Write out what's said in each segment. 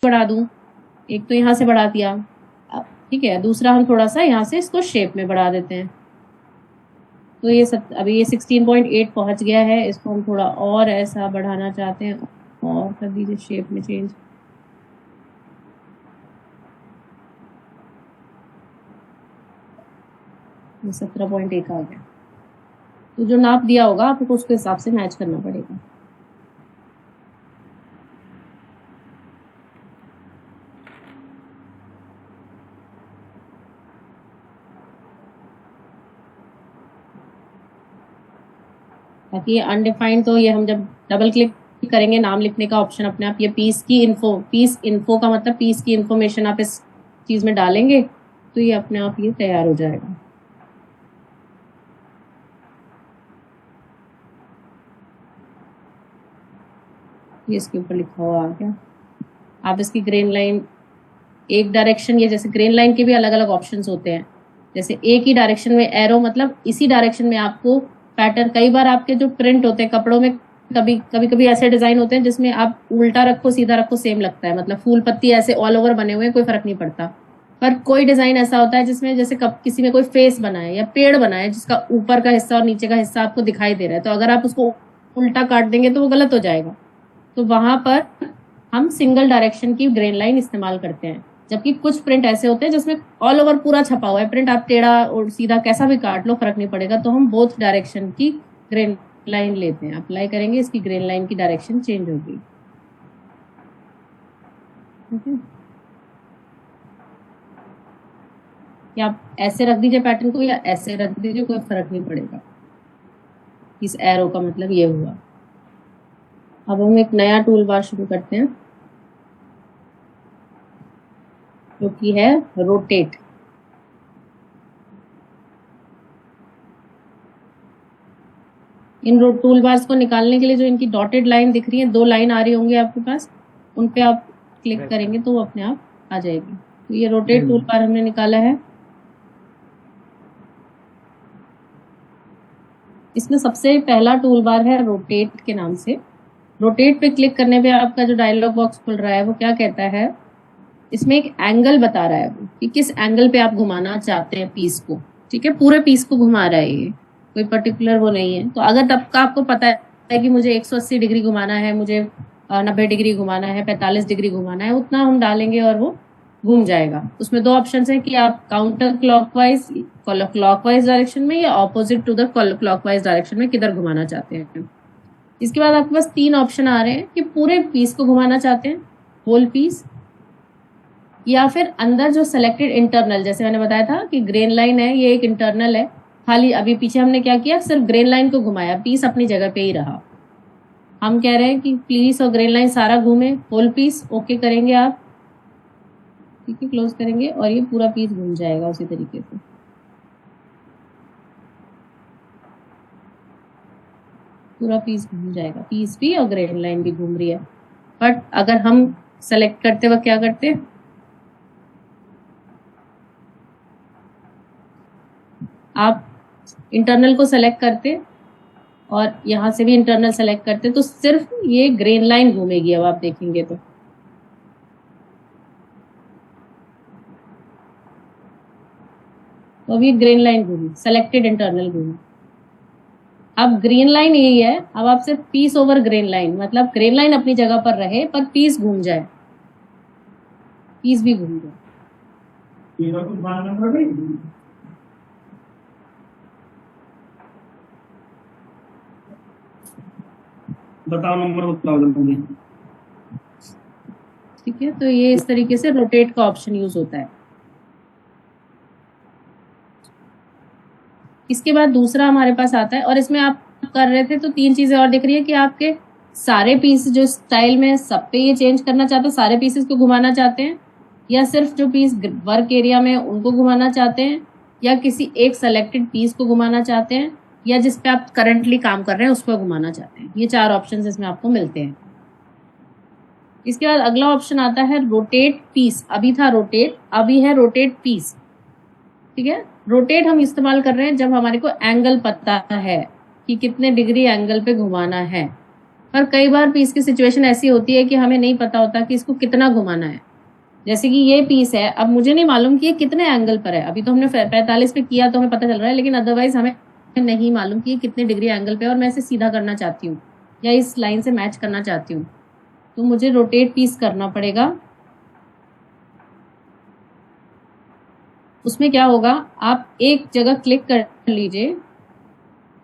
बढ़ा दूं, एक तो यहाँ से बढ़ा दिया, ठीक है, दूसरा हम थोड़ा सा यहाँ से इसको शेप में बढ़ा देते हैं। तो ये अभी ये 16.8 पहुंच गया है, इसको हम थोड़ा और ऐसा बढ़ाना चाहते हैं, और कर दीजिए शेप में चेंज। ये 17.1 आ गया। तो जो नाप दिया होगा आपको उसके हिसाब से मैच करना पड़ेगा। बाकी ये अनडिफाइंड, तो ये हम जब डबल क्लिक करेंगे नाम लिखने का ऑप्शन अपने आप, ये पीस इन्फो का मतलब पीस की इंफॉर्मेशन आप इस चीज में डालेंगे तो ये अपने आप ये तैयार हो जाएगा। ये इसके ऊपर लिखा हुआ आ गया। आप इसकी ग्रेन लाइन एक डायरेक्शन, ये जैसे ग्रेन लाइन के भी अलग अलग ऑप्शंस होते हैं, जैसे एक ही डायरेक्शन में एरो, मतलब इसी डायरेक्शन में आपको पैटर्न, कई बार आपके जो प्रिंट होते हैं कपड़ों में, कभी ऐसे डिजाइन होते हैं जिसमें आप उल्टा रखो सीधा रखो सेम लगता है, मतलब फूल पत्ती ऐसे ऑल ओवर बने हुए हैं, कोई फर्क नहीं पड़ता। पर कोई डिजाइन ऐसा होता है जिसमें जैसे किसी में कोई फेस बना है या पेड़ बना है जिसका ऊपर का हिस्सा और नीचे का हिस्सा आपको दिखाई दे रहा है, तो अगर आप उसको उल्टा काट देंगे तो वो गलत हो जाएगा। तो वहां पर हम सिंगल डायरेक्शन की ग्रेन लाइन इस्तेमाल करते हैं। जबकि कुछ प्रिंट ऐसे होते हैं जिसमें ऑल ओवर पूरा छपा हुआ है प्रिंट, आप टेढ़ा और सीधा कैसा भी काट लो फर्क नहीं पड़ेगा, तो हम बोथ डायरेक्शन की ग्रेन लाइन लेते हैं। अप्लाई करेंगे, इसकी ग्रेन लाइन की डायरेक्शन चेंज होगी। या आप ऐसे रख दीजिए पैटर्न को या ऐसे रख दीजिए, कोई फर्क नहीं पड़ेगा। इस एरो का मतलब ये हुआ। अब हम एक नया टूल बार शुरू करते हैं जो कि है रोटेट। इन टूल बार्स को निकालने के लिए जो इनकी डॉटेड लाइन दिख रही है, 2 लाइन आ रही होंगी आपके पास, उन पे आप क्लिक करेंगे तो वो अपने आप आ जाएगी। तो ये रोटेट टूल बार हमने निकाला है। इसमें सबसे पहला टूल बार है रोटेट के नाम से। रोटेट पे क्लिक करने पे आपका जो डायलॉग बॉक्स खुल रहा है वो क्या कहता है, इसमें एक एंगल बता रहा है कि किस एंगल पे आप घुमाना चाहते हैं पीस को। ठीक है, पूरे पीस को घुमा रहा है, ये कोई पर्टिकुलर वो नहीं है। तो अगर तब का आपको पता है कि मुझे 180 डिग्री घुमाना है, मुझे 90 डिग्री घुमाना है, 45 डिग्री घुमाना है, उतना हम डालेंगे और वो घूम जाएगा। उसमें 2 ऑप्शन है कि आप काउंटर क्लॉकवाइज डायरेक्शन में या opposite to the clockwise direction में किधर घुमाना चाहते हैं। इसके बाद आपके पास 3 ऑप्शन आ रहे हैं कि पूरे पीस को घुमाना चाहते हैं, होल पीस, या फिर अंदर जो सेलेक्टेड इंटरनल, जैसे मैंने बताया था कि ग्रेन लाइन है, ये एक इंटरनल है। खाली अभी पीछे हमने क्या किया, सिर्फ ग्रेन लाइन को घुमाया, पीस अपनी जगह पे ही रहा। हम कह रहे हैं कि पीस और ग्रेन लाइन सारा घूमे, होल पीस। ओके करेंगे आप, ठीक है, क्लोज करेंगे और ये पूरा पीस घूम जाएगा उसी तरीके से। पूरा पीस घूम जाएगा, पीस भी और ग्रेन लाइन भी घूम रही है। बट अगर हम सेलेक्ट करते वक्त क्या करते, आप इंटरनल को सेलेक्ट करते और यहां से भी इंटरनल सेलेक्ट करते तो सिर्फ ये ग्रेन लाइन घूमेगी। अब आप देखेंगे तो अभी ग्रेन लाइन घूमी, सेलेक्टेड इंटरनल घूमी। अब ग्रीन लाइन यही है, अब आप सिर्फ पीस ओवर ग्रेन लाइन, मतलब ग्रेन लाइन अपनी जगह पर रहे पर पीस घूम जाए, पीस भी घूम जाए। बताओ नंबर, बताओ जल्दी। ठीक है, तो ये इस तरीके से रोटेट का ऑप्शन यूज होता है। इसके बाद दूसरा हमारे पास आता है, और इसमें आप कर रहे थे तो 3 चीजें और दिख रही है कि आपके सारे पीस जो स्टाइल में सब पे ये चेंज करना चाहते हैं, सारे पीसेस को घुमाना चाहते हैं, या सिर्फ जो पीस वर्क एरिया में उनको घुमाना चाहते हैं, या किसी एक सेलेक्टेड पीस को घुमाना चाहते हैं, या जिस पे आप करंटली काम कर रहे हैं उसको घुमाना चाहते हैं। ये 4 ऑप्शन इसमें आपको मिलते हैं। इसके बाद अगला ऑप्शन आता है रोटेट पीस। अभी था रोटेट, अभी है रोटेट पीस। ठीक है, रोटेट हम इस्तेमाल कर रहे हैं जब हमारे को एंगल पता है कि कितने डिग्री एंगल पे घुमाना है। पर कई बार पीस की सिचुएशन ऐसी होती है कि हमें नहीं पता होता कि इसको कितना घुमाना है। जैसे कि ये पीस है, अब मुझे नहीं मालूम कि ये कितने एंगल पर है। अभी तो हमने 45 पे किया तो हमें पता चल रहा है, लेकिन अदरवाइज हमें नहीं मालूम कि ये कितने डिग्री एंगल पे है और मैं इसे सीधा करना चाहती हूँ या इस लाइन से मैच करना चाहती हूँ, तो मुझे रोटेट पीस करना पड़ेगा। उसमें क्या होगा, आप एक जगह क्लिक कर लीजिए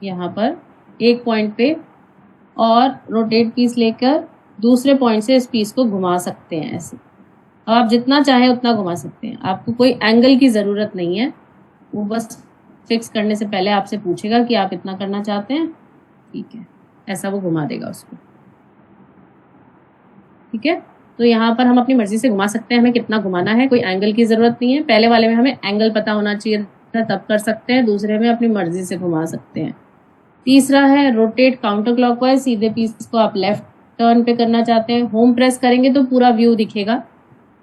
यहाँ पर एक पॉइंट पे, और रोटेट पीस लेकर दूसरे पॉइंट से इस पीस को घुमा सकते हैं ऐसे। अब आप जितना चाहें उतना घुमा सकते हैं, आपको कोई एंगल की जरूरत नहीं है। वो बस फिक्स करने से पहले आपसे पूछेगा कि आप इतना करना चाहते हैं, ठीक है, ऐसा वो घुमा देगा उसको। ठीक है, तो यहाँ पर हम अपनी मर्जी से घुमा सकते हैं, हमें कितना घुमाना है, कोई एंगल की जरूरत नहीं है। पहले वाले में हमें एंगल पता होना चाहिए था, तब कर सकते हैं। दूसरे में अपनी मर्जी से घुमा सकते हैं। तीसरा है रोटेट काउंटर क्लॉकवाइज, सीधे पीस को आप लेफ्ट टर्न पे करना चाहते हैं, होम प्रेस करेंगे तो पूरा व्यू दिखेगा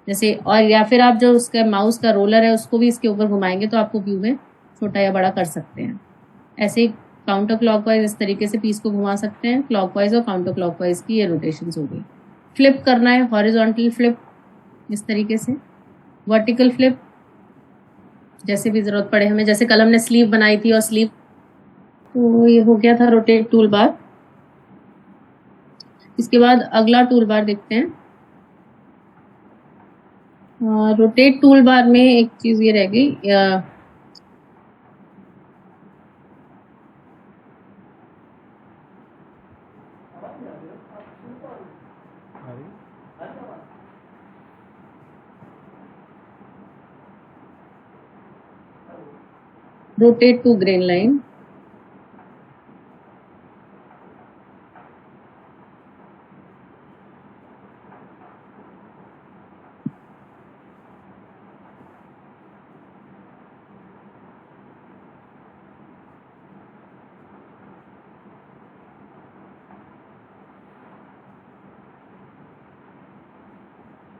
जैसे, और या फिर आप जो उसका माउस का रोलर है उसको भी इसके ऊपर घुमाएंगे तो आपको व्यू में छोटा या बड़ा कर सकते हैं। ऐसे ही काउंटर क्लॉकवाइज इस तरीके से पीस को घुमा सकते हैं। क्लॉकवाइज और काउंटर क्लॉकवाइज की ये रोटेशंस हो गई। फ्लिप करना है, हॉरिजॉन्टल फ्लिप इस तरीके से, वर्टिकल फ्लिप जैसे भी जरूरत पड़े हमें, जैसे कल हमने स्लीव बनाई थी और स्लीव, तो ये हो गया था रोटेट टूल बार। इसके बाद अगला टूल बार देखते हैं। रोटेट टूल बार में एक चीज ये रह गई, रोटेट टू ग्रेन लाइन।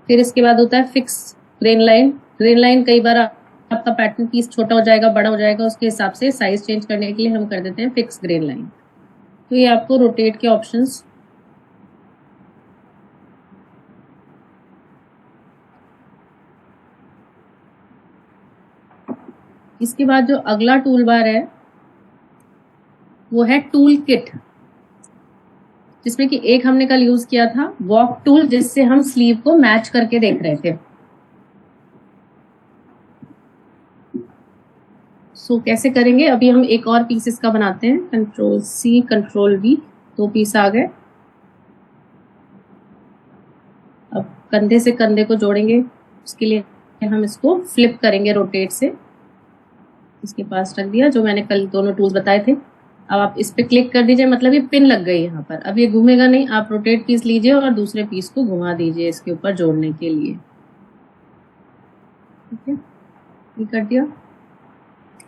फिर इसके बाद होता है fix grain line. Grain line कई बार आपका पैटर्न पीस छोटा हो जाएगा, बड़ा हो जाएगा, उसके हिसाब से साइज चेंज करने के लिए हम कर देते हैं फिक्स ग्रेन लाइन। तो ये आपको रोटेट के ऑप्शंस, इसके बाद जो अगला टूल बार है वो है टूल किट, जिसमें कि एक हमने कल यूज किया था वॉक टूल, जिससे हम स्लीव को मैच करके देख रहे थे। सो कैसे करेंगे, अभी हम एक और पीस इसका बनाते हैं। Control C control V, 2 piece आ गए। अब कंधे से कंधे को जोड़ेंगे, उसके लिए हम इसको फ्लिप करेंगे रोटेट से। इसके पास रख दिया जो मैंने कल दोनों टूल्स बताए थे। अब आप इस पे क्लिक कर दीजिए, मतलब ये पिन लग गई यहाँ पर। अब ये घूमेगा नहीं, आप रोटेट पीस लीजिए और दूसरे पीस को घुमा दीजिए इसके ऊपर जोड़ने के लिए। ठीक है, ये कर दिया।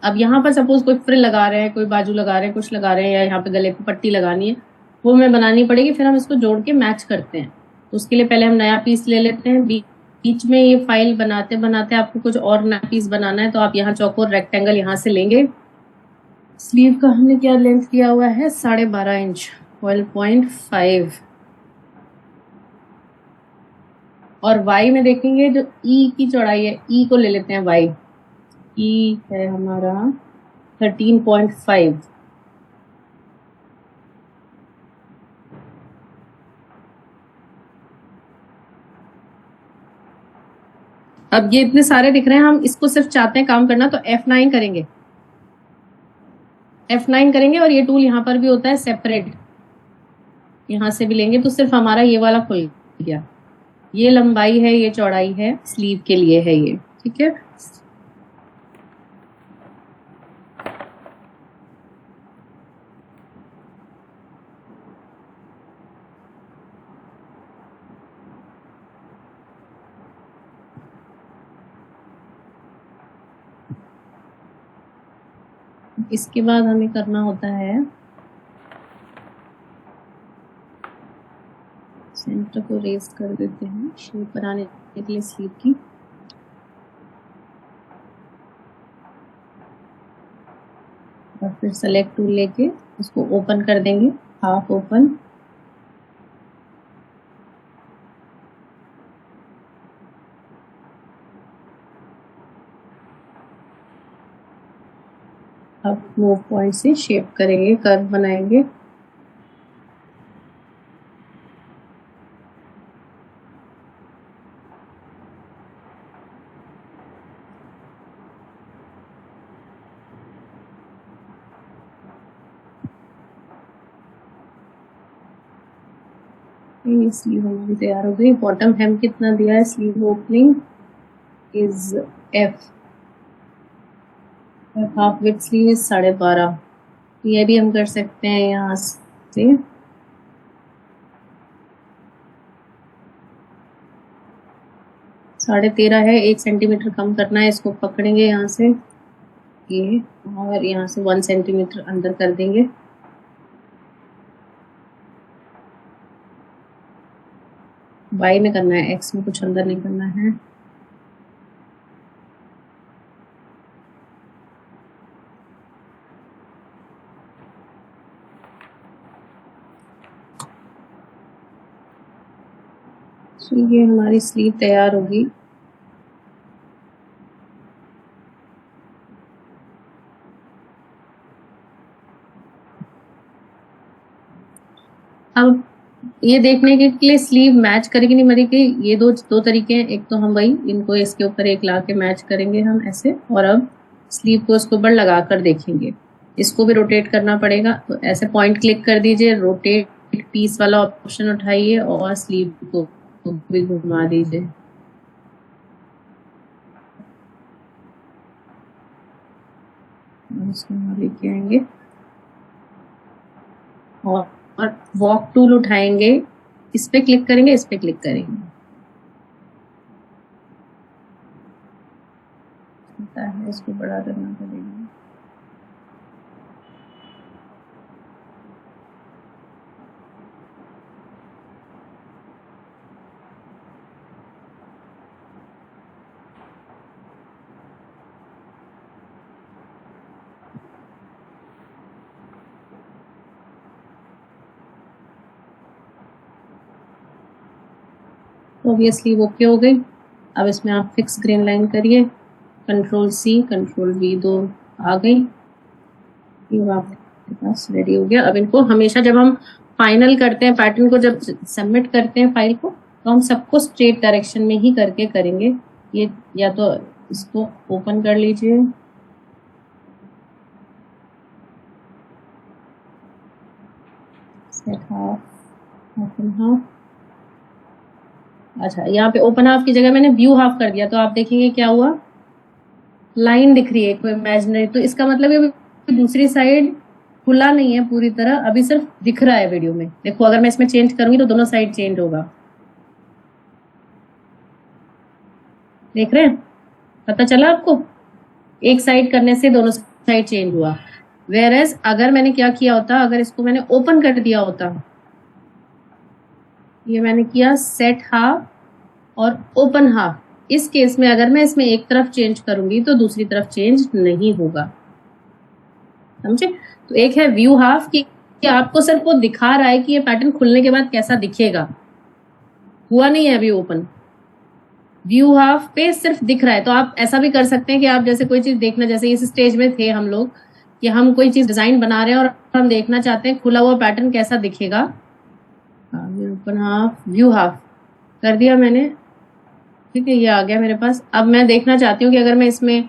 अब यहाँ पर सपोज कोई फ्रिल लगा रहे हैं, कोई बाजू लगा रहे हैं, कुछ लगा रहे हैं, या यहाँ पे गले पे पट्टी लगानी है, वो हमें बनानी पड़ेगी। फिर हम इसको जोड़ के मैच करते हैं। उसके लिए पहले हम नया पीस ले लेते हैं। बीच में ये फाइल बनाते बनाते आपको कुछ और नया पीस बनाना है, तो आप यहाँ चौकोर रेक्टेंगल यहाँ से लेंगे। स्लीव का हमने क्या लेंथ किया हुआ है, 12.5 इंच, 12.5। और वाई में देखेंगे जो ई की चौड़ाई है, ई को ले लेते हैं वाई। ई है हमारा 13.5। अब ये इतने सारे दिख रहे हैं, हम इसको सिर्फ चाहते हैं काम करना, तो F9 करेंगे। F9 करेंगे और ये टूल यहाँ पर भी होता है सेपरेट, यहाँ से भी लेंगे तो सिर्फ हमारा ये वाला खुल गया। ये लंबाई है, ये चौड़ाई है, स्लीव के लिए है ये। ठीक है, इसके बाद हमें करना होता है सेंटर को रेस कर देते हैं शेप बनाने के लिए स्लीव की। और फिर सेलेक्ट टूल लेके उसको ओपन कर देंगे, हाफ ओपन। अब मूव पॉइंट से शेप करेंगे, कर्व बनाएंगे। ये स्लीव हमारी तैयार हो गई। बॉटम हेम कितना दिया है, sleeve opening is F, half with sleeve is 12.5। ये भी हम कर सकते हैं यहाँ से। साढ़े 13 है, 1 सेंटीमीटर कम करना है। इसको पकड़ेंगे यहाँ से ये, और यहाँ से 1 सेंटीमीटर अंदर कर देंगे। वाई में करना है, एक्स में कुछ अंदर नहीं करना है। तो ये हमारी स्लीव तैयार होगी। अब ये देखने के लिए स्लीव मैच करेगी नहीं मरी के, ये दो तरीके हैं। एक तो हम वही इनको इसके ऊपर एक ला के मैच करेंगे हम ऐसे, और अब स्लीव को इसके ऊपर लगा कर देखेंगे। इसको भी रोटेट करना पड़ेगा, तो ऐसे पॉइंट क्लिक कर दीजिए, रोटेट पीस वाला ऑप्शन उठाइए और स्लीव को भी घुमा दीजिए। इसको लेके आएंगे और वॉक टूल उठाएंगे, इस पे क्लिक करेंगे, इस पे क्लिक करेंगे। इसको बड़ा करना पड़ेगा। ऑब्वियसली वो ओके हो गई। अब इसमें आप फिक्स ग्रीन लाइन करिए, कंट्रोल सी कंट्रोल वी, दो आ गई। ये आपके पास रेडी हो गया। अब इनको हमेशा जब हम फाइनल करते हैं पैटर्न को, जब सबमिट करते हैं फाइल को, तो हम सबको स्ट्रेट डायरेक्शन में ही करके करेंगे। ये या तो इसको ओपन कर लीजिए, सेट हाफ, ओपन हाफ। अच्छा, यहाँ पे ओपन हाफ की जगह मैंने व्यू हाफ कर दिया, तो आप देखेंगे क्या हुआ, लाइन दिख रही है कोई इमेजिनरी। तो इसका मतलब है दूसरी साइड खुला नहीं है पूरी तरह, अभी सिर्फ दिख रहा है वीडियो में। देखो अगर मैं इसमें चेंज करूंगी तो दोनों साइड चेंज होगा, देख रहे हैं, पता चला आपको? एक साइड करने से दोनों साइड चेंज हुआ। वेयरएज अगर मैंने क्या किया होता, अगर इसको मैंने ओपन कर दिया होता, ये मैंने किया सेट हाफ और ओपन हाफ, इस केस में अगर मैं इसमें एक तरफ चेंज करूंगी तो दूसरी तरफ चेंज नहीं होगा, समझे? तो एक है व्यू हाफ कि आपको सिर्फ वो दिखा रहा है कि ये पैटर्न खुलने के बाद कैसा दिखेगा, हुआ नहीं है अभी ओपन। व्यू हाफ पे सिर्फ दिख रहा है। तो आप ऐसा भी कर सकते हैं कि आप जैसे कोई चीज देखना, जैसे इस स्टेज में थे हम लोग कि हम कोई चीज डिजाइन बना रहे हैं और हम देखना चाहते हैं खुला हुआ पैटर्न कैसा दिखेगा। ओपन हाफ, व्यू हाफ कर दिया मैंने, ठीक है, ये आ गया मेरे पास। अब मैं देखना चाहती हूँ कि अगर मैं इसमें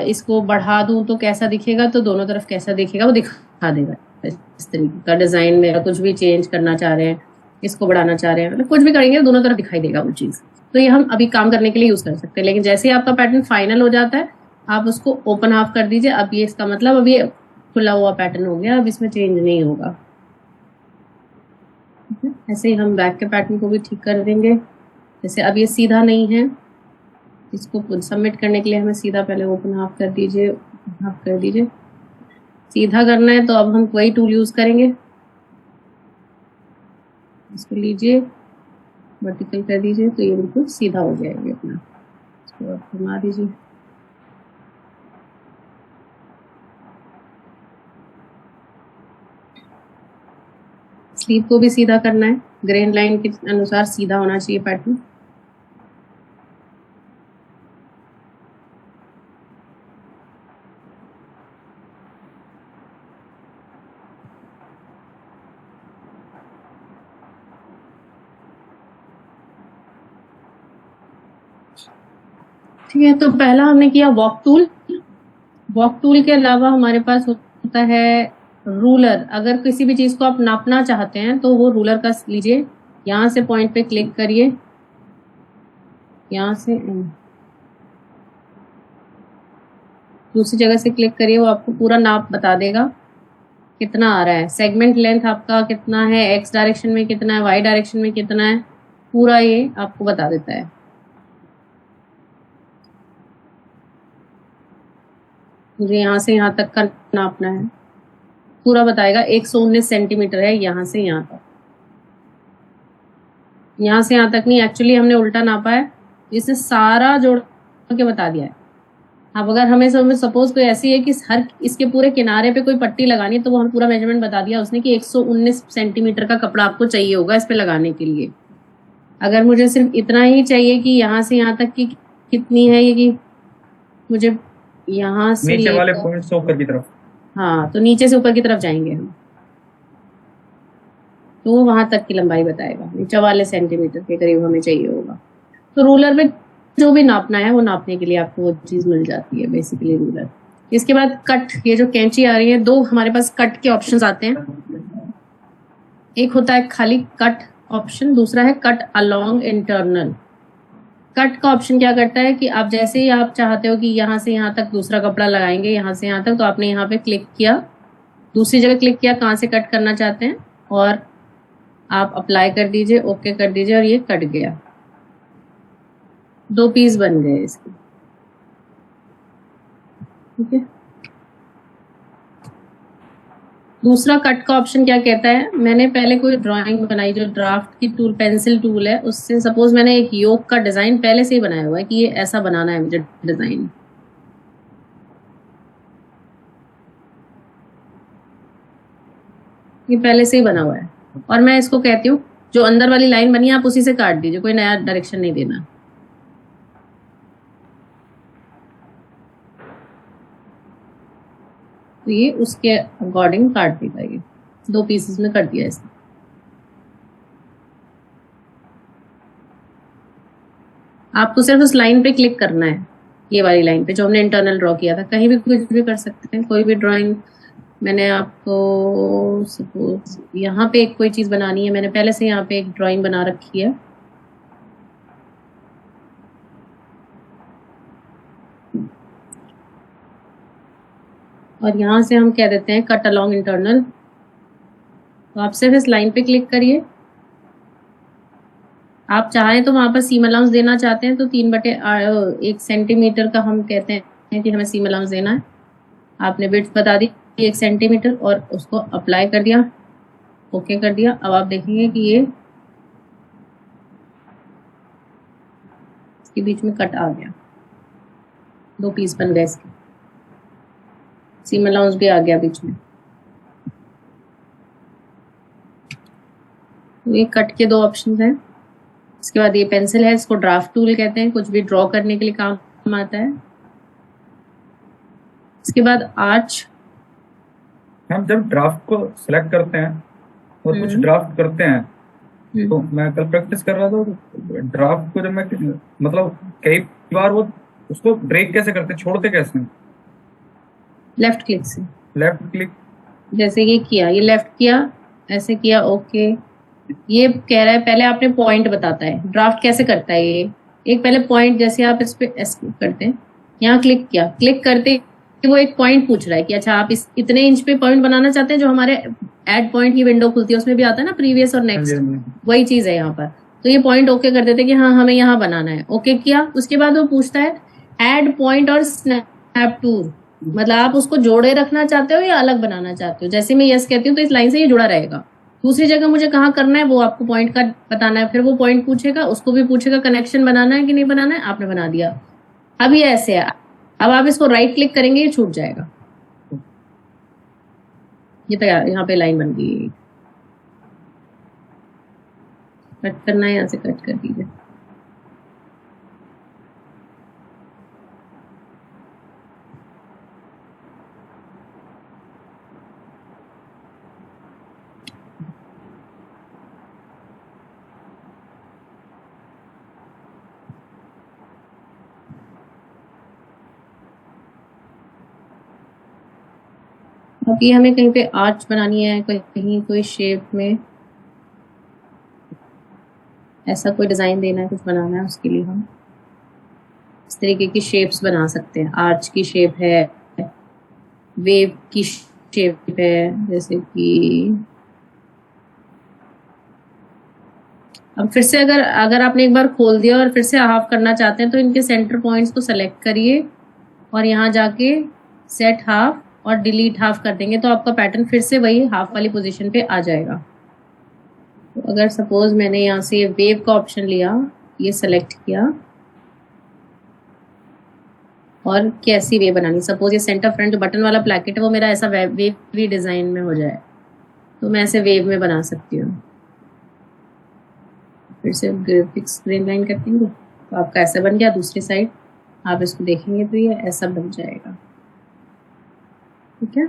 इसको बढ़ा दूं तो कैसा दिखेगा, तो दोनों तरफ कैसा दिखेगा वो दिखा देगा। इस तरीके का डिजाइन में कुछ भी चेंज करना चाह रहे हैं, इसको बढ़ाना चाह रहे हैं, मतलब कुछ भी करेंगे दोनों तरफ दिखाई देगा वो चीज। तो ये हम अभी काम करने के लिए यूज कर सकते हैं, लेकिन जैसे ही आपका पैटर्न फाइनल हो जाता है आप उसको ओपन हाफ कर दीजिए। अब ये इसका मतलब अब ये खुला हुआ पैटर्न हो गया, अब इसमें चेंज नहीं होगा। ऐसे ही हम बैक के पैटर्न को भी ठीक कर देंगे। जैसे अब ये सीधा नहीं है, इसको सबमिट करने के लिए हमें सीधा पहले ओपन हाफ कर दीजिए, हाफ कर दीजिए। सीधा करना है तो अब हम वही टूल यूज करेंगे, इसको लीजिए, वर्टिकल कर दीजिए, तो ये बिल्कुल सीधा हो जाएगा अपना। इसको आप घुमा दीजिए। स्लीव को भी सीधा करना है, ग्रेन लाइन के अनुसार सीधा होना चाहिए पैटर्न। ठीक है, तो पहला हमने किया वॉक टूल। वॉक टूल के अलावा हमारे पास होता है रूलर। अगर किसी भी चीज को आप नापना चाहते हैं तो वो रूलर का लीजिए, यहाँ से पॉइंट पे क्लिक करिए, यहाँ से दूसरी जगह से क्लिक करिए, वो आपको पूरा नाप बता देगा कितना आ रहा है। सेगमेंट लेंथ आपका कितना है, एक्स डायरेक्शन में कितना है, वाई डायरेक्शन में कितना है, पूरा ये आपको बता देता है। मुझे यहाँ से यहाँ तक का नापना है, पूरा बताएगा। 119 सेंटीमीटर है यहाँ से यहाँ तक। यहाँ से यहाँ तक नहीं, एक्चुअली हमने उल्टा नापा है, इसने सारा जोड़ के बता दिया है। अब अगर हमें सपोज कोई ऐसी है कि हर इसके पूरे किनारे पे कोई पट्टी लगानी है, तो वो हमें पूरा मेजरमेंट बता दिया उसने कि 119 सेंटीमीटर का कपड़ा आपको चाहिए होगा इस पे लगाने के लिए। अगर मुझे सिर्फ इतना ही चाहिए कि यहाँ से यहाँ तक की कितनी है ये, कि मुझे यहाँ से नीचे वाले पॉइंट से ऊपर की तरफ, हाँ, तो नीचे से ऊपर की तरफ जाएंगे हम, तो वो वहां तक की लंबाई बताएगा। 44 सेंटीमीटर के करीब हमें चाहिए होगा। तो रूलर में जो भी नापना है वो नापने के लिए आपको वो चीज मिल जाती है, बेसिकली रूलर। इसके बाद कट, ये जो कैंची आ रही है, दो हमारे पास कट के ऑप्शंस आते हैं। एक होता है खाली कट ऑप्शन, दूसरा है कट अलोंग इंटरनल। कट का ऑप्शन क्या करता है कि आप जैसे ही आप चाहते हो कि यहाँ से यहाँ तक दूसरा कपड़ा लगाएंगे, यहाँ से यहाँ तक, तो आपने यहाँ पे क्लिक किया, दूसरी जगह क्लिक किया कहाँ से कट करना चाहते हैं, और आप अप्लाई कर दीजिए, ओके कर दीजिए, और ये कट गया। 2 पीस बन गए इसके। ठीक है, दूसरा कट का ऑप्शन क्या कहता है, मैंने पहले कोई ड्राइंग बनाई, जो ड्राफ्ट की टूल, पेंसिल टूल है, उससे सपोज मैंने एक योग का डिजाइन पहले से ही बनाया हुआ है कि ये ऐसा बनाना है मुझे डिजाइन। ये पहले से ही बना हुआ है, और मैं इसको कहती हूँ जो अंदर वाली लाइन बनी है आप उसी से काट दीजिए, कोई नया डायरेक्शन नहीं देना। तो ये उसके अकॉर्डिंग काट देगा। ये 2 पीसेस में कर दिया इसने। आपको सिर्फ उस लाइन पे क्लिक करना है, ये वाली लाइन पे जो हमने इंटरनल ड्रॉ किया था। कहीं भी कुछ भी कर सकते हैं, कोई भी ड्राइंग। मैंने आपको सपोज यहाँ पे एक कोई चीज बनानी है, मैंने पहले से यहाँ पे एक ड्राइंग बना रखी है। और यहाँ से हम कह देते हैं कट अलोंग इंटरनल। तो आप सिर्फ इस लाइन पे क्लिक करिए। आप चाहें तो वहां पर सीम अलाउंस देना चाहते हैं तो 3/1 सेंटीमीटर का हम कहते हैं कि हमें सीम अलाउंस देना है। आपने विड्थ बता दी 1 सेंटीमीटर, और उसको अप्लाई कर दिया, ओके कर दिया। अब आप देखेंगे कि ये इसके बीच में कट आ गया, 2 पीस बन गए इसके, सीम अलाउंस भी आ गया बीच में। तो ये कट के 2 ऑप्शन हैं। इसके बाद ये पेंसिल है, इसको ड्राफ्ट टूल कहते हैं, कुछ भी ड्रॉ करने के लिए काम आता है। इसके बाद आर्च। हम जब ड्राफ्ट को सिलेक्ट करते हैं और कुछ ड्राफ्ट करते हैं, तो मैं कल प्रैक्टिस कर रहा था, तो ड्राफ्ट को जब मैं मतलब कई बार वो उसको ब्रेक कैसे करते, छोड़ते कैसे? लेफ्ट क्लिक से। लेफ्ट क्लिक, जैसे ये किया, ये लेफ्ट किया, ऐसे किया, ओके। ये कह रहा है पहले आपने पॉइंट बताता है। ड्राफ्ट कैसे करता है ये, एक पहले पॉइंट, जैसे आप इस पे करते हैं, यहाँ क्लिक किया, क्लिक करते वो एक पॉइंट पूछ रहा है कि अच्छा आप इस इतने इंच पे पॉइंट बनाना चाहते हैं। जो हमारे ऐड पॉइंट की विंडो खुलती है उसमें भी आता है ना, प्रीवियस और नेक्स्ट, वही चीज है यहाँ पर। तो ये पॉइंट ओके कर देते हैं कि हाँ हमें यहाँ बनाना है, ओके किया। उसके बाद वो पूछता है ऐड पॉइंट और स्नैप टूर, मतलब आप उसको जोड़े रखना चाहते हो या अलग बनाना चाहते हो। जैसे मैं यस कहती हूँ तो इस लाइन से ये जुड़ा रहेगा। दूसरी जगह मुझे कहाँ करना है वो आपको पॉइंट का बताना है, फिर वो पॉइंट पूछेगा, उसको भी पूछेगा कनेक्शन बनाना है कि नहीं बनाना है, आपने बना दिया। अब ये ऐसे है, अब आप इसको राइट क्लिक करेंगे ये छूट जाएगा। ये तो यहाँ पे लाइन बन गई है, कट करना है यहाँ से कट कर दीजिए। अब ये हमें कहीं पे आर्च बनानी है, कहीं कोई शेप में ऐसा कोई डिजाइन देना है, कुछ बनाना है, उसके लिए हम इस तरीके की शेप्स बना सकते हैं। आर्च की शेप है, वेव की शेप है, जैसे कि अब फिर से अगर आपने एक बार खोल दिया और फिर से हाफ करना चाहते हैं तो इनके सेंटर पॉइंट्स को सेलेक्ट करिए और यहाँ जाके सेट हाफ और डिलीट हाफ कर देंगे तो आपका पैटर्न फिर से वही हाफ वाली पोजीशन पे आ जाएगा। तो अगर सपोज मैंने यहाँ से वेव का ऑप्शन लिया, ये सेलेक्ट किया और कैसी वेव बनानी, सपोज ये सेंटर फ्रंट जो बटन वाला प्लैकेट है वो मेरा ऐसा वेव डिजाइन में हो जाए तो मैं ऐसे वेव में बना सकती हूँ। फिर से ग्राफिक्स ग्रीन लाइन कर देंगे तो आपका ऐसा बन गया। दूसरी साइड आप इसको देखेंगे तो ये ऐसा बन जाएगा। ठीक है,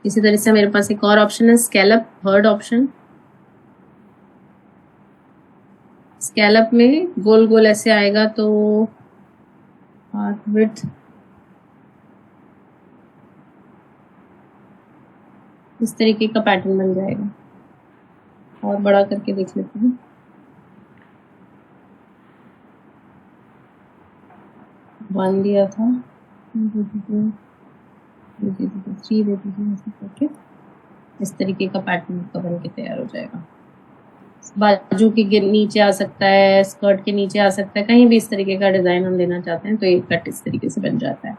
इसी तरह से मेरे पास एक और ऑप्शन है स्केलअप, थर्ड ऑप्शन। स्केलअप में गोल गोल ऐसे आएगा तो विड्थ इस तरीके का पैटर्न बन जाएगा। और बड़ा करके देख लेते हैं। वन दिया था, 3 करके इस तरीके का पैटर्न का बन के तैयार हो जाएगा। बाजू के नीचे आ सकता है, स्कर्ट के नीचे आ सकता है, कहीं भी इस तरीके का डिजाइन हम देना चाहते हैं तो ये कट इस तरीके से बन जाता है।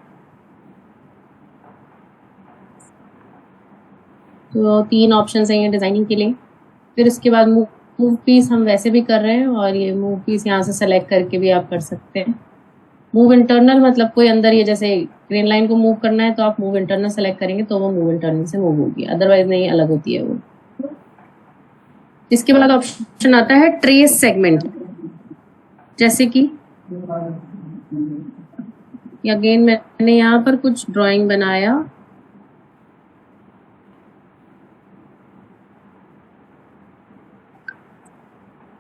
तो 3 ऑप्शन है ये डिजाइनिंग के लिए। फिर उसके बाद मूव पीस हम वैसे भी कर रहे हैं और ये मूव पीस यहाँ से सेलेक्ट करके भी आप कर सकते हैं। मूव इंटरनल मतलब कोई अंदर, ये जैसे ग्रीन लाइन को मूव करना है तो आप मूव इंटरनल सेलेक्ट करेंगे तो वो मूव इंटरनल से मूव होगी, अदरवाइज नहीं अलग होती है वो। इसके बाद ऑप्शन आता है ट्रेस सेगमेंट, जैसे कि अगेन मैंने यहाँ पर कुछ ड्राइंग बनाया,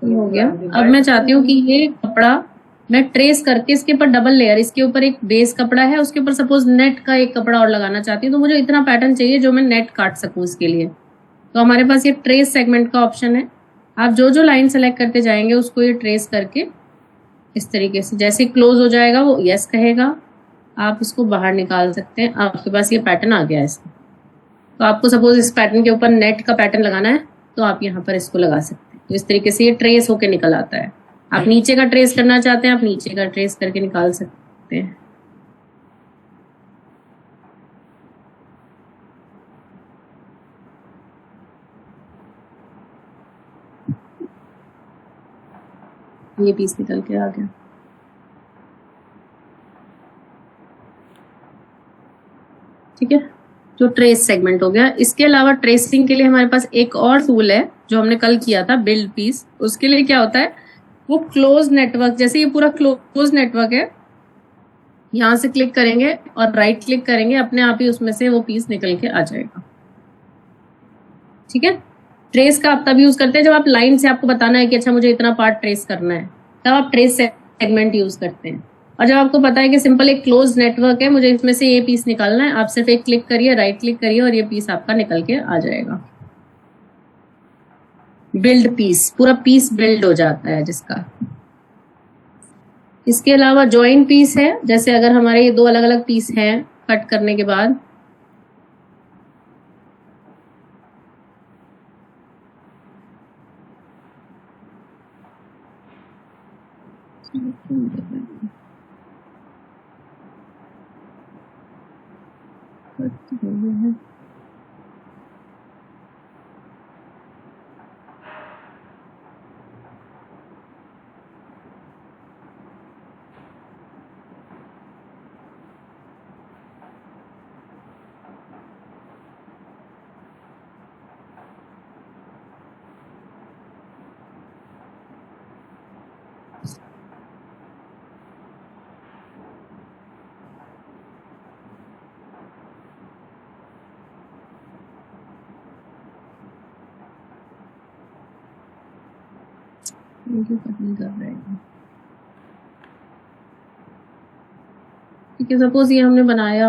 हो गया। अब मैं चाहती हूँ कि ये कपड़ा मैं ट्रेस करके इसके ऊपर डबल लेयर, इसके ऊपर एक बेस कपड़ा है, उसके ऊपर सपोज नेट का एक कपड़ा और लगाना चाहती हूँ तो मुझे इतना पैटर्न चाहिए जो मैं नेट काट सकूँ इसके लिए। तो हमारे पास ये ट्रेस सेगमेंट का ऑप्शन है। आप जो जो लाइन सेलेक्ट करते जाएंगे उसको ये ट्रेस करके इस तरीके से, जैसे क्लोज हो जाएगा वो यस कहेगा, आप इसको बाहर निकाल सकते हैं। आपके पास ये पैटर्न आ गया है इसका। तो आपको सपोज इस पैटर्न के ऊपर नेट का पैटर्न लगाना है तो आप यहाँ पर इसको लगा सकते हैं। तो इस तरीके से ये ट्रेस होके निकल आता है। आप नीचे का ट्रेस करना चाहते हैं, आप नीचे का ट्रेस करके निकाल सकते हैं। ये पीस निकल के आ गया। ठीक है, जो ट्रेस सेगमेंट हो गया। इसके अलावा ट्रेसिंग के लिए हमारे पास एक और टूल है जो हमने कल किया था, बिल्ड पीस। उसके लिए क्या होता है, वो क्लोज नेटवर्क, जैसे ये पूरा क्लोज नेटवर्क है, यहां से क्लिक करेंगे और राइट क्लिक करेंगे, अपने आप ही उसमें से वो पीस निकल के आ जाएगा। ठीक है, ट्रेस का आप तब यूज करते हैं जब आप लाइन से आपको बताना है कि अच्छा मुझे इतना पार्ट ट्रेस करना है, तब आप ट्रेस सेगमेंट यूज करते हैं। और जब आपको पता है कि सिंपल एक क्लोज नेटवर्क है, मुझे इसमें से ये पीस निकालना है, आप सिर्फ एक क्लिक करिए, राइट क्लिक करिए और ये पीस आपका निकल के आ जाएगा। बिल्ड पीस, पूरा पीस बिल्ड हो जाता है जिसका। इसके अलावा जॉइन पीस है, जैसे अगर हमारे ये 2 अलग अलग पीस हैं कट करने के बाद, ठीक है, सपोज ये हमने बनाया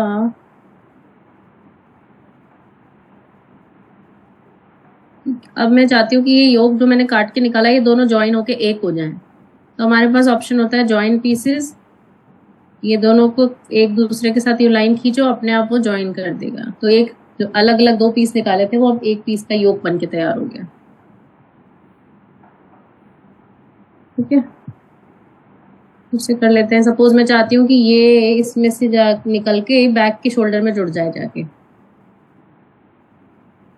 अब मैं चाहती हूँ कि ये योग जो मैंने काट के निकाला ये दोनों ज्वाइन होके एक हो जाएं। तो हमारे पास ऑप्शन होता है ज्वाइन पीसेस, ये दोनों को एक दूसरे के साथ ये लाइन खींचो, अपने आप वो ज्वाइन कर देगा। तो एक जो अलग अलग दो पीस निकाले थे वो अब एक पीस का योग बन के तैयार हो गया। ठीक है, उससे कर लेते हैं। सपोज मैं चाहती हूँ कि ये इसमें से निकल के बैक के शोल्डर में जुड़ जाए जाके,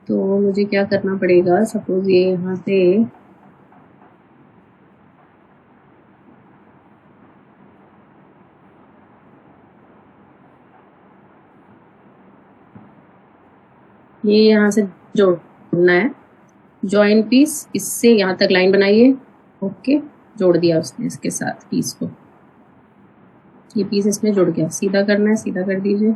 तो मुझे क्या करना पड़ेगा। सपोज ये यहाँ से ये यहाँ से जोड़ना है, जॉइन पीस, इससे यहाँ तक लाइन बनाइए। ओके, जोड़ दिया उसने इसके साथ पीस को, ये पीस इसमें जुड़ गया। सीधा करना है, सीधा कर दीजिए।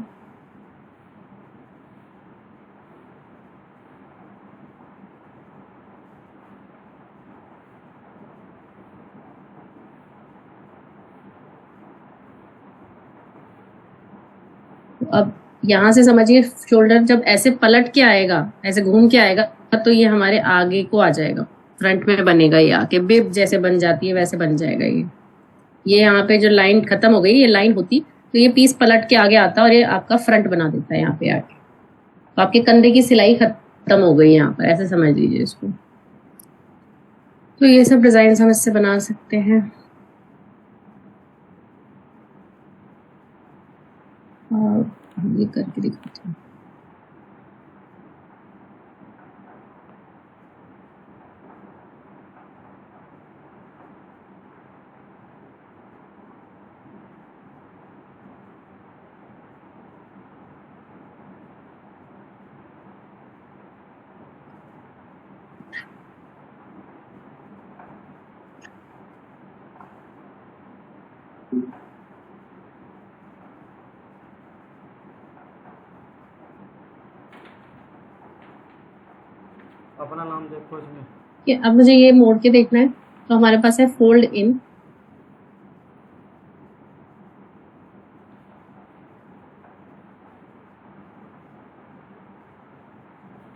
अब यहाँ से समझिए शोल्डर जब ऐसे पलट के आएगा, ऐसे घूम के आएगा, तो ये हमारे आगे को आ जाएगा, फ्रंट में बनेगा। ये आके बिब जैसे बन जाती है वैसे बन जाएगा। ये यहाँ पे जो लाइन खत्म हो गई, ये लाइन होती तो ये पीस पलट के आगे आता और ये आपका फ्रंट बना देता है यहाँ पे आके। तो आपके कंधे की सिलाई खत्म हो गई यहाँ पर, ऐसे समझ लीजिए इसको। तो ये सब डिजाइन हम इससे बना सकते हैं। और ये करके दिखाते हैं। अपना नाम देखो इसमें। अब मुझे ये मोड़ के देखना है। तो हमारे पास है फोल्ड इन,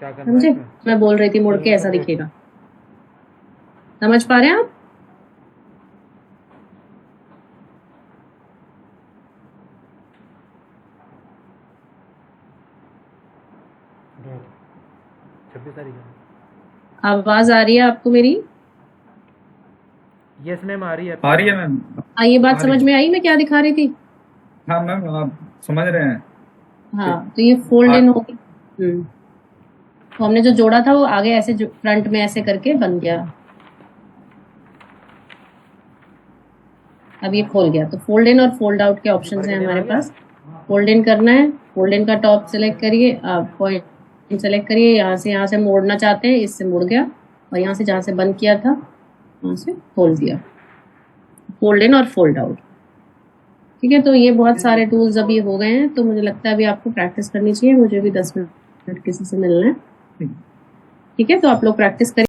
क्या करना समझे? है? मैं बोल रही थी मोड़ के ऐसा दिखेगा। समझ पा रहे हैं आप? छब्बीस तारीख है। आवाज आ रही है आपको मेरी? यस मैम, आ रही है। आ रही है मैम। ये बात समझ में आई मैं क्या दिखा रही थी? हाँ मैम, आप समझ रहे हैं। हाँ, तो ये फोल्ड इन हो गई। तो हमने जो जोड़ा था वो आगे ऐसे फ्रंट में ऐसे करके बन गया। अब ये खोल गया। तो फोल्ड इन और फोल्ड आउट के ऑप्शन हैं हमारे पास। फोल्ड इन करना है, फोल्ड इन का टॉप सेलेक्ट करिए, पॉइंट सेलेक्ट करिए। यहाँ से मोड़ना चाहते हैं, इससे मुड़ गया। और यहाँ से जहाँ से बंद किया था वहाँ से खोल दिया। फोल्ड इन और फोल्ड आउट। ठीक है, तो ये बहुत सारे टूल्स अभी हो गए हैं। तो मुझे लगता है अभी आपको प्रैक्टिस करनी चाहिए। मुझे भी 10 मिनट किसी से मिलना है। ठीक है, तो आप लोग प्रैक्टिस करिए।